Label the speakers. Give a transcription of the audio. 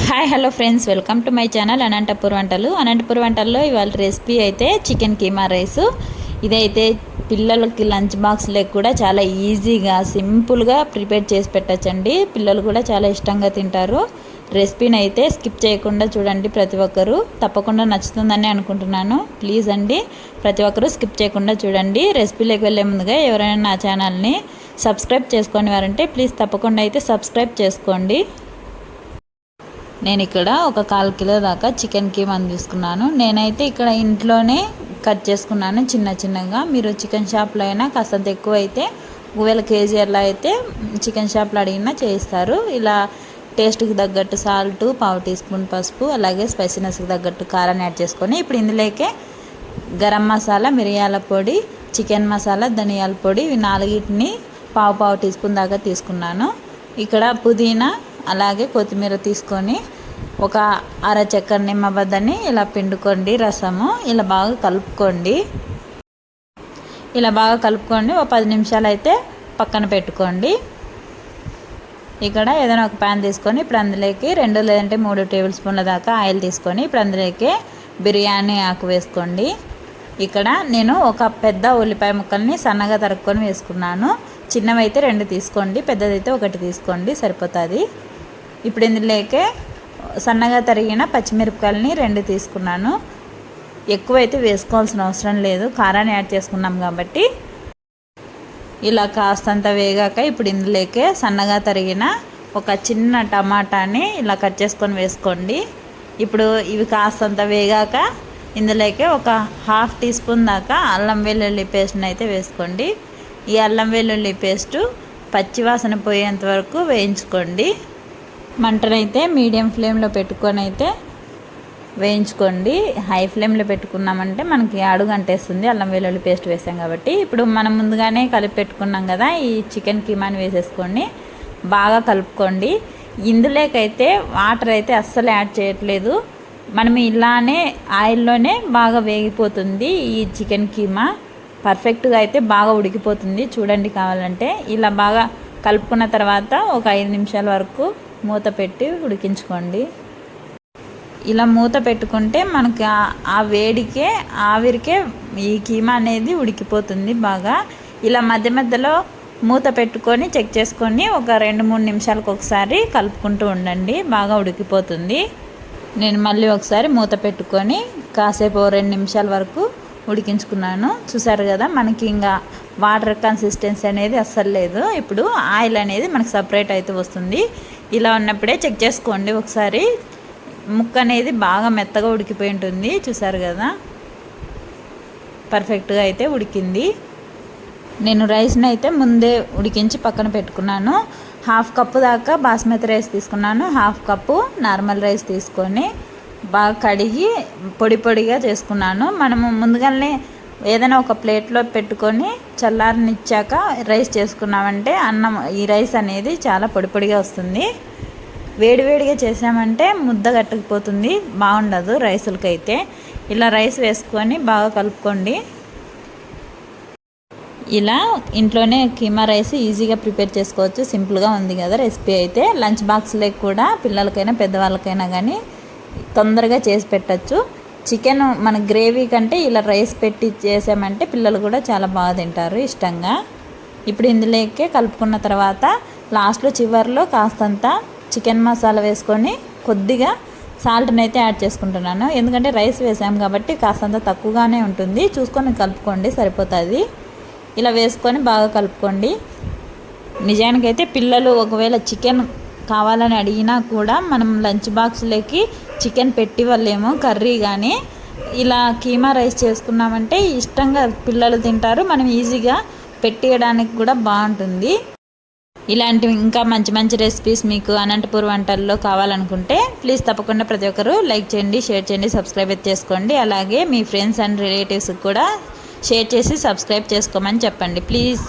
Speaker 1: Hi hello friends, welcome to my channel Anantapur వంటలు. అనంతపూర్ వంటల్లో ఇవాళ రెసిపీ అయితే చికెన్ కీమా రైస్. ఇదైతే పిల్లలకి లంచ్ బాక్స్లోకి కూడా చాలా ఈజీగా సింపుల్గా ప్రిపేర్ చేసి పెట్టచ్చండి. పిల్లలు కూడా చాలా ఇష్టంగా తింటారు. రెసిపీని అయితే స్కిప్ చేయకుండా చూడండి. ప్రతి ఒక్కరూ తప్పకుండా నచ్చుతుందని అనుకుంటున్నాను. ప్లీజ్ అండి, ప్రతి ఒక్కరూ స్కిప్ చేయకుండా చూడండి. రెసిపీలోకి వెళ్ళే ముందుగా ఎవరైనా నా ఛానల్ని సబ్స్క్రైబ్ చేసుకొని వారంటే ప్లీజ్ తప్పకుండా అయితే సబ్స్క్రైబ్ చేసుకోండి. నేను ఇక్కడ ఒక 1/4 కిలో దాకా చికెన్ కీమాని తీసుకున్నాను. నేనైతే ఇక్కడ ఇంట్లోనే కట్ చేసుకున్నాను చిన్న చిన్నగా. మీరు చికెన్ షాప్లో అయినా కాస్తంత ఎక్కువ అయితే 1,000 కేజీ అలా అయితే చికెన్ షాప్లో అడిగినా చేయిస్తారు. ఇలా టేస్ట్కి తగ్గట్టు సాల్ట్, 1/2 టీ స్పూన్ పసుపు, అలాగే స్పైసీనెస్కి తగ్గట్టు కారాన్ని యాడ్ చేసుకొని ఇప్పుడు ఇందులోకే గరం మసాలా, మిరియాల పొడి, చికెన్ మసాలా, ధనియాల పొడి ఇవి 4టిని 1/2 టీ స్పూన్ దాకా తీసుకున్నాను. ఇక్కడ పుదీనా అలాగే కొత్తిమీర తీసుకొని ఒక అర చెక్క నిమ్మబద్దని ఇలా పిండుకోండి. రసము ఇలా బాగా కలుపుకోండి. ఇలా బాగా కలుపుకోండి. ఒక 10 నిమిషాలు అయితే పక్కన పెట్టుకోండి. ఇక్కడ ఏదైనా ఒక ప్యాన్ తీసుకొని ఇప్పుడు అందులోకి 2 లేదంటే 3 టేబుల్ స్పూన్ల దాకా ఆయిల్ తీసుకొని ఇప్పుడు అందులోకి బిర్యానీ ఆకు వేసుకోండి. ఇక్కడ నేను ఒక పెద్ద ఉల్లిపాయ ముక్కల్ని సన్నగా తరుక్కొని వేసుకున్నాను. చిన్నవైతే 2 తీసుకోండి, పెద్దదైతే 1 తీసుకోండి, సరిపోతుంది. ఇప్పుడు ఇందులోకి సన్నగా తరిగిన పచ్చిమిరపకాయలని 2 తీసుకున్నాను. ఎక్కువైతే వేసుకోవాల్సిన అవసరం లేదు, కారాన్ని యాడ్ చేసుకున్నాం కాబట్టి. ఇలా కాస్తంత వేగాక ఇప్పుడు ఇందులోకి సన్నగా తరిగిన ఒక చిన్న టమాటాని ఇలా కట్ చేసుకొని వేసుకోండి. ఇప్పుడు ఇవి కాస్తంత వేగాక ఇందులోకి ఒక 1/2 టీ స్పూన్ దాకా అల్లం వెల్లుల్లి పేస్ట్ని అయితే వేసుకోండి. ఈ అల్లం వెల్లుల్లి పేస్టు పచ్చివాసన పోయేంత వరకు వేయించుకోండి. మంటనైతే మీడియం ఫ్లేమ్లో పెట్టుకొని అయితే వేయించుకోండి. హై ఫ్లేమ్లో పెట్టుకున్నామంటే మనకి అడుగు అంటేస్తుంది, అల్లం వెల్లుల్లి పేస్ట్ వేసాం కాబట్టి. ఇప్పుడు మనం ముందుగానే కలిపి పెట్టుకున్నాం కదా, ఈ చికెన్ కీమాని వేసేసుకోండి, బాగా కలుపుకోండి. ఇందులోకైతే వాటర్ అయితే అస్సలు యాడ్ చేయట్లేదు. మనం ఇలానే ఆయిల్లోనే బాగా వేగిపోతుంది. ఈ చికెన్ కీమా పర్ఫెక్ట్గా అయితే బాగా ఉడికిపోతుంది. చూడండి, కావాలంటే ఇలా బాగా కలుపుకున్న తర్వాత ఒక 5 నిమిషాల వరకు మూత పెట్టి ఉడికించుకోండి. ఇలా మూత పెట్టుకుంటే మనకి ఆ వేడికే ఆవిరికే ఈ కీమా అనేది ఉడికిపోతుంది బాగా. ఇలా మధ్య మధ్యలో మూత పెట్టుకొని చెక్ చేసుకొని ఒక 2-3 నిమిషాలకు ఒకసారి కలుపుకుంటూ ఉండండి, బాగా ఉడికిపోతుంది. నేను మళ్ళీ ఒకసారి మూత పెట్టుకొని కాసేపు 2 నిమిషాల వరకు ఉడికించుకున్నాను. చూసారు కదా, మనకి ఇంకా వాటర్ కన్సిస్టెన్సీ అనేది అస్సలు లేదు. ఇప్పుడు ఆయిల్ అనేది మనకి సపరేట్ అయితే వస్తుంది. ఇలా ఉన్నప్పుడే చెక్ చేసుకోండి ఒకసారి. ముక్క అనేది బాగా మెత్తగా ఉడికిపోయి ఉంటుంది. చూసారు కదా, పర్ఫెక్ట్గా అయితే ఉడికింది. నేను రైస్ని అయితే ముందే ఉడికించి పక్కన పెట్టుకున్నాను. 1/2 కప్పు దాకా బాస్మతి రైస్ తీసుకున్నాను. 1/2 కప్పు నార్మల్ రైస్ తీసుకొని బాగా కడిగి పొడి పొడిగా చేసుకున్నాను. మనము ముందుగానే ఏదైనా ఒక ప్లేట్లో పెట్టుకొని చల్లారనిచ్చాక రైస్ చేసుకున్నామంటే అన్నం ఈ రైస్ అనేది చాలా పొడి పొడిగా వస్తుంది. వేడివేడిగా చేసామంటే ముద్ద కట్టుకుపోతుంది, బాగుండదు రైసులకైతే. ఇలా రైస్ వేసుకొని బాగా కలుపుకోండి. ఇలా ఇంట్లోనే కీమా రైస్ ఈజీగా ప్రిపేర్ చేసుకోవచ్చు. సింపుల్గా ఉంది కదా రెసిపీ అయితే. లంచ్ బాక్స్లోకి కూడా పిల్లలకైనా పెద్దవాళ్ళకైనా కానీ తొందరగా చేసి పెట్టచ్చు. చికెన్ మన గ్రేవీ కంటే ఇలా రైస్ పెట్టి చేసామంటే పిల్లలు కూడా చాలా బాగా తింటారు ఇష్టంగా. ఇప్పుడు ఇందులోకి కలుపుకున్న తర్వాత లాస్ట్లో చివరిలో కాస్తంత చికెన్ మసాలా వేసుకొని కొద్దిగా సాల్ట్ని అయితే యాడ్ చేసుకుంటున్నాను. ఎందుకంటే రైస్ వేసాం కాబట్టి కాస్తంత తక్కువగానే ఉంటుంది, చూసుకొని కలుపుకోండి, సరిపోతుంది. ఇలా వేసుకొని బాగా కలుపుకోండి. నిజానికైతే పిల్లలు ఒకవేళ చికెన్ కావాలని అడిగినా కూడా మనం లంచ్ బాక్స్లోకి చికెన్ పెట్టి వాళ్ళేమో కర్రీ కానీ ఇలా కీమా రైస్ చేసుకున్నామంటే ఇష్టంగా పిల్లలు తింటారు. మనం ఈజీగా పెట్టేయడానికి కూడా బాగుంటుంది. ఇలాంటివి ఇంకా మంచి మంచి రెసిపీస్ మీకు అనంతపూర్ వంటల్లో కావాలనుకుంటే ప్లీజ్ తప్పకుండా ప్రతి ఒక్కరు లైక్ చేయండి, షేర్ చేయండి, సబ్స్క్రైబ్ చేసుకోండి. అలాగే మీ ఫ్రెండ్స్ అండ్ రిలేటివ్స్కి కూడా షేర్ చేసి సబ్స్క్రైబ్ చేసుకోమని చెప్పండి ప్లీజ్.